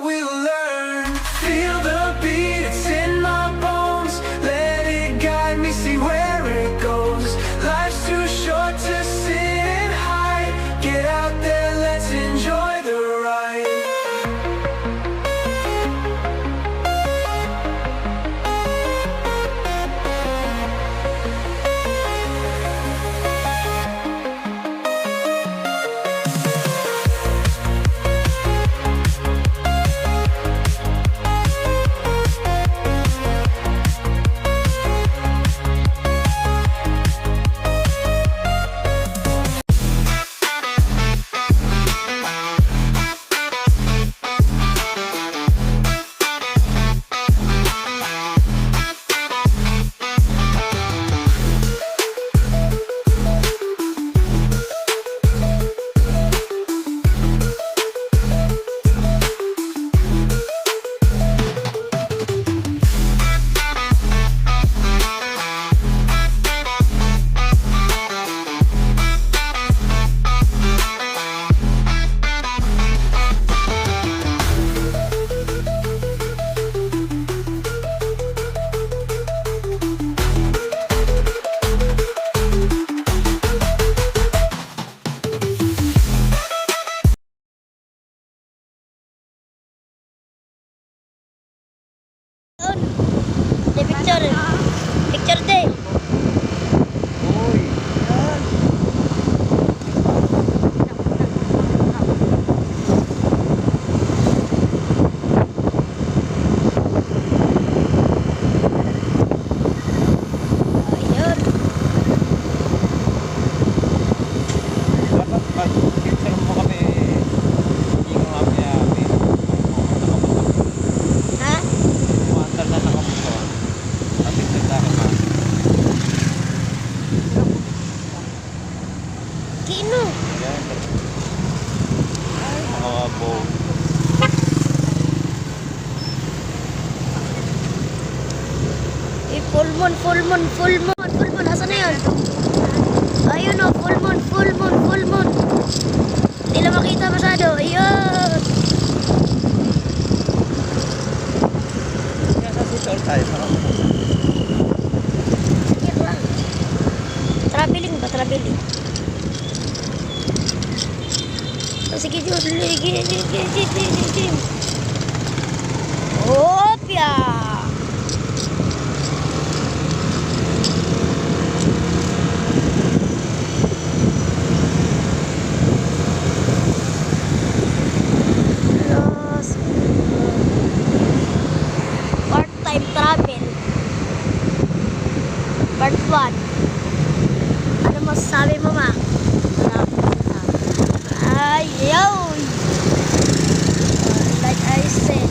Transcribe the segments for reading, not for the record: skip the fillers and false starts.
we learn. Feel the beat, it's in my bones. Let it guide me, see where it goes. Life's too short to sit and hide. Get out there, let's enjoy the ride. Di picture. Picture day. Ayun. Dapat mag-picture mo kami. Hindi ko mamaya kami. Ha? Kumantal na nakamuha. Ang picture sa akin, ma. Kino? Ayan. Mga bow. Full moon, full moon, full moon, full moon. Asan na yun? Ayun o, full moon, full moon, full moon. Hindi lang makita masyado. Ayun. Kaya sa sitol tayo. Yan lang. Traveling ba? Traveling. Oh, sige, Jun. Sige. Opya! Part-time travel. Part 1. Ano masasabi mo, ma? Ayaw! Like I said.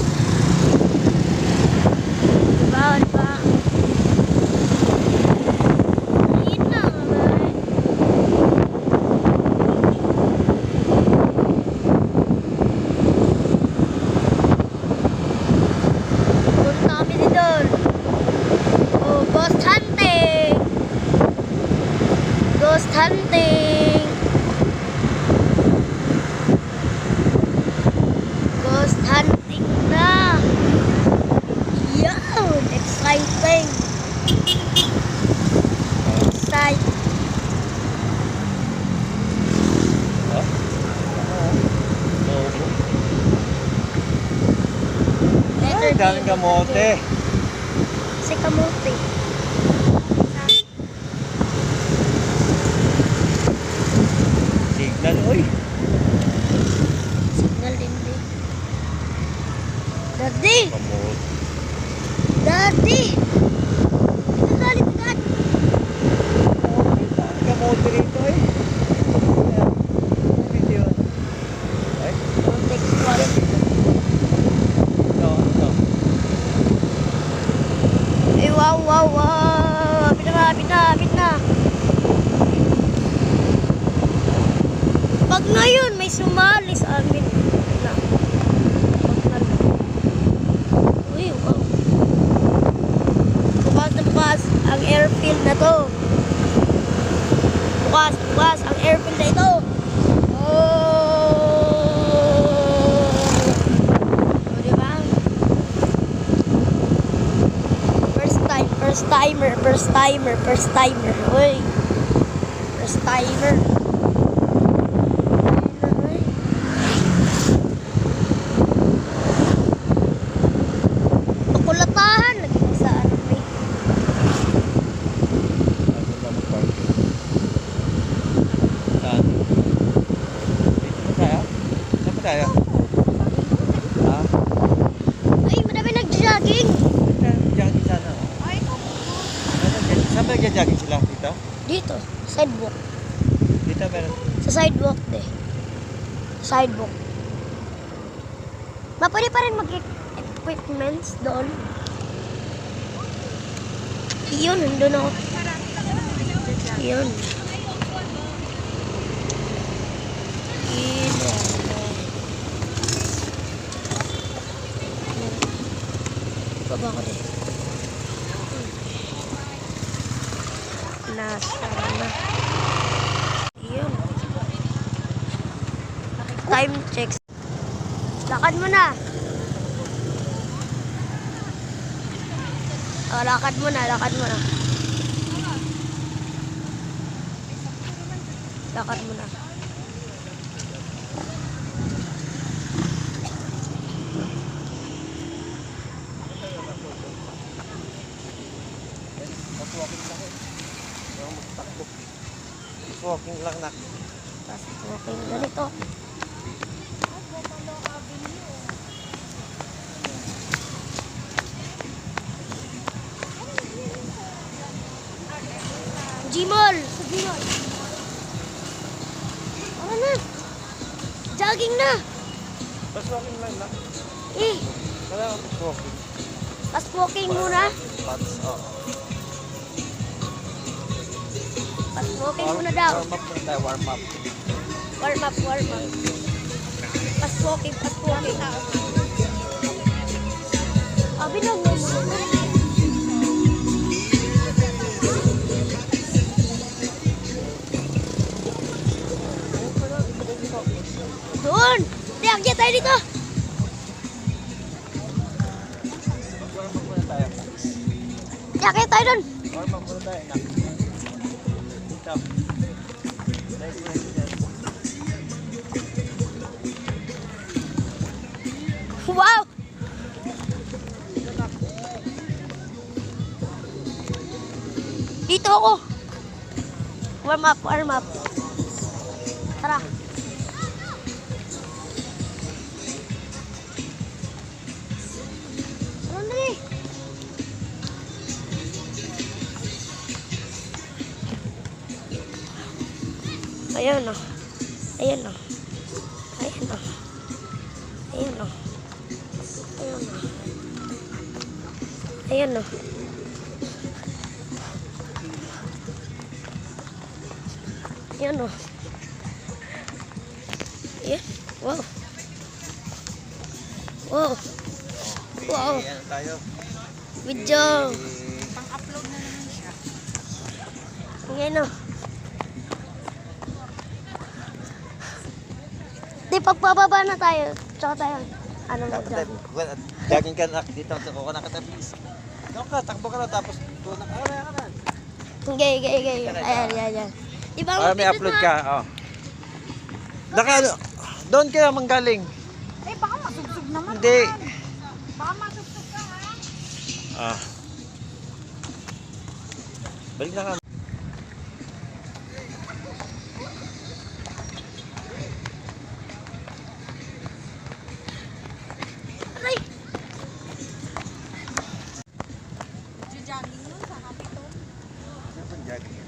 Diba? Ayun na, right? Punta kami dito. Oh, ghost hunting! Ghost hunting! Ghost hunting na! Yun! Exciting! Exciting! Oh? Letter Ay, D. daming kamote. Kasi kamote. Signal, uy. Signal din din. Daddy! Kamote. Daddy! Ito galit agad. Daming kamote rito, eh. Ayan. Ano yun? Ay, Take one. ito. Ay, wow. Hapit na. Pag ngayon may sumali sa amin. Uy, wow. Bukas ang airfield na to. Bukas ang airfield na ito. Oh! First timer, first timer, first timer. Uy. First timer. Kulatahan lagi mo sa ano may. Saan? Dito tayo? Saan pa tayo? Ha? Ay, madami nag-jogging. Jogging sana. Saan ba nag-jogging sila? Dito? Dito, sidewalk. Dito meron. Sa sidewalk de. Sidewalk. Pwede pa rin mag-equipments doon. Yun, nandun ako. Yun. Baba ko dito. Nasa na. Yun. Time checks. Lakad mo na. Oh, lakad mo na, lakad mo na. Lakad mo na. Walking lang na. Tapos walking ganito. Gmall! Sa Gmall! Ano na? Jogging na! Bas walking lang na. Eh, Kaya walking. pas walking muna. Bats, oo. Pas walking muna daw. Warm up muna tayo, warm up. Warm up, warm up. Pas walking, pas walking. Binog mo muna. Doon! Akyat tayo dito! Warm up muna tayo. Akyat tayo doon! Warm up muna tayo, nak. Stop. Wow! Dito ako! Warm up, warm up. Tara. Tara dali. Ayan o. Ayan o. Ayan o. Ayan o. Ayan o. Ayan o. Ayan o. Ayan. Wow. Wow. Wow. Ayan tayo. Video. Pang-upload na naman siya. Ayan o. Di, pagpababa na tayo. Tsaka tayo. Ano mo dyan? Jogging ka na dito. Ako ka nakatapis. Doon ka, takbo ka na tapos doon na. Kaya ka na. Gay. Ayan, ayan. Diba Para may upload ka. Oh. Doon ka manggaling. Eh, baka masugsug naman. Hindi. Baka masugsug ka, ha? Ah. Balik na ka. Aray! Jogging nun sa Capitol. Saan pa jogging?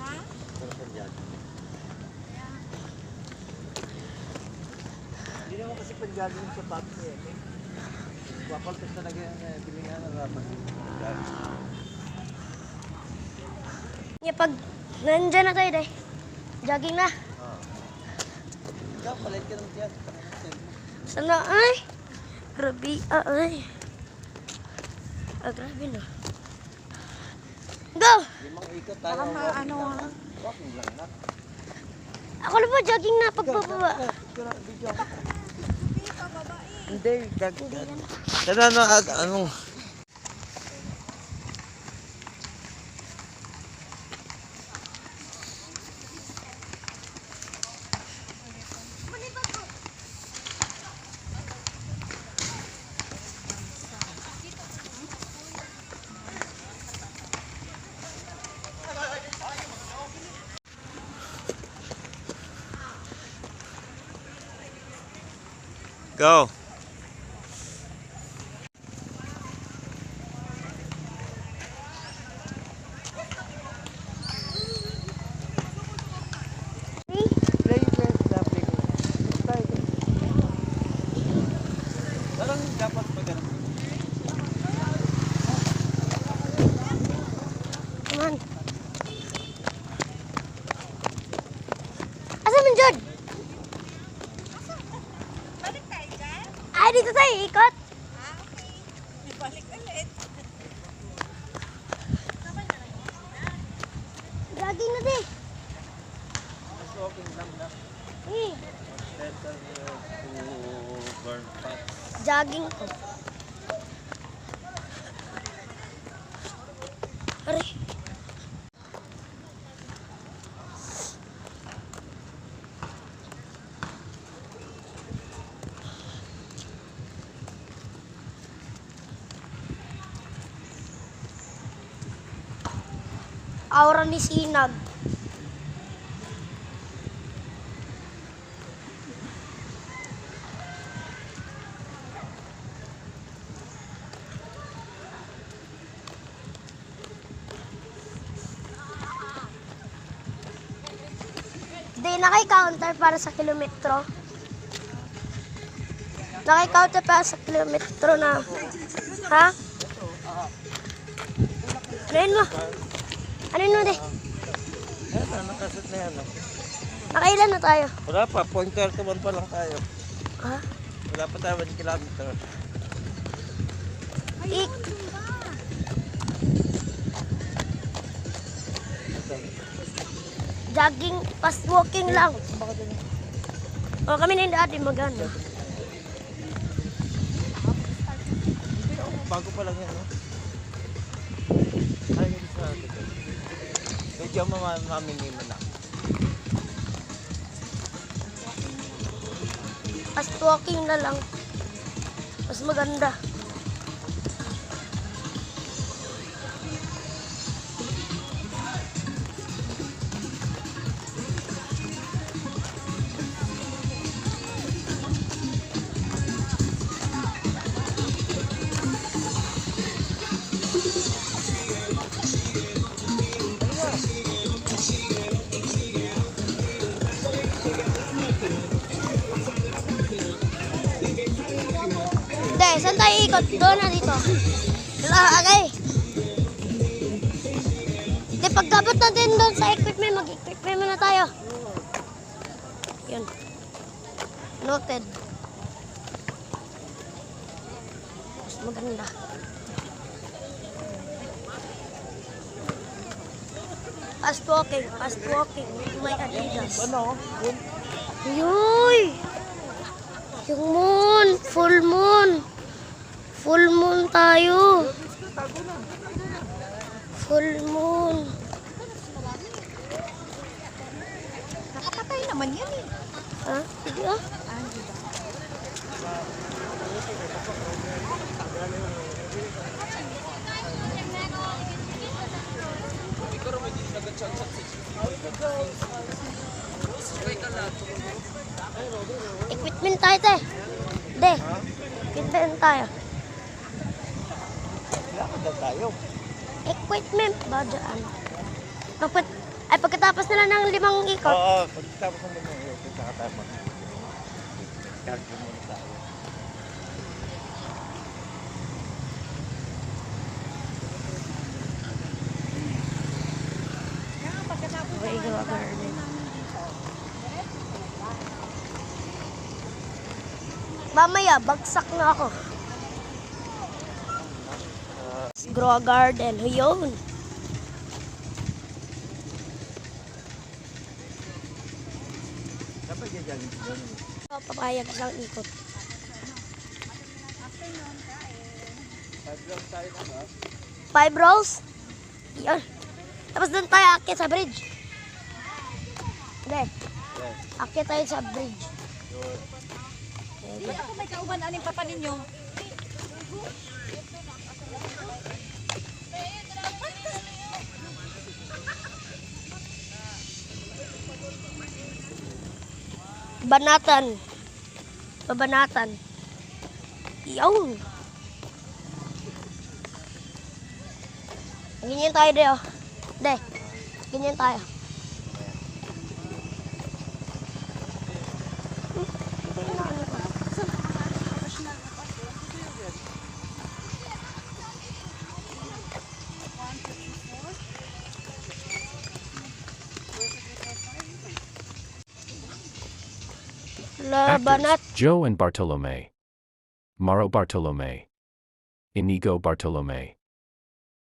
Ha? Saan pa jogging? Hindi naman kasi pag-jogging sa pato eh. Wapaltos talaga yung bilingan ng rapat. Pag nandyan na tayo, day. Jogging na. Ikaw, palit ka ng tiyan. Sana ay. Grabe, ay. Grabe na. Go! Limang ikot tayo. Baka maano, ha? Walking lang na. Ako na po, jogging na pagbababa. Hindi, gagawin. Ano, anong... Go. Play, play. Parang dapat maganda. Come on. Asa man dyan? Balik tayo dyan? Ay, dito tayo ikot. Okay. Balik ulit. Jogging na di. Just walking lang na. Better to burn fat. Jogging ko. Aray. Aura ni Sinag. Di, naki-counter para sa kilometro. Naki-counter para sa kilometro na. Ha? Anuin mo? Anuin mo, di? Ayan, nakasit na yan. Nakailan na tayo? Wala pa, 0.31 pa lang tayo. Ha? Wala pa tayo 1 kilometer. Ik. Jogging, fast walking lang. O, kami na yung dati magano. Bago pa lang yan, no? Ay, hindi sa atin. Medyo mamimima na. Fast walking na lang. Mas maganda. Hindi, saan tayo ikot? Doon na dito. Agay. Hindi, pagkabot natin doon sa equipment, mag-equipment muna tayo. Yun. Noted. Mas maganda. Fast walking with my Adidas. Ano? Yuy! Yung moon, full moon. Full moon tayo. Full moon. Nakapatay naman yan eh. Ha? Sige ah. Equipment tayo, te. De. Equipment tayo. Lakad daw tayo. Equipment ba dyan? Ay, pagkatapos nila ng 5 ikot. Oo, pagkatapos ng mga iyo, saka tayo mag-cardio muna tayo. Okay, grabe. Mamaya, bagsak na ako. Grow garden. Yun. Dapat yan. Papayag isang ikot. 5 lang tayo na ba? 5 rolls? Yan. Tapos doon tayo akit sa bridge. Hindi. Yes. Akit tayo sa bridge. Yun. Ba't ako may kauban aning papa ninyo? Banatan. Babanatan. Yo! Ganyan tayo, De, oh. De, ganyan tayo. Labanat. Joe and Bartolome. Mauro Bartolome. Inigo Bartolome.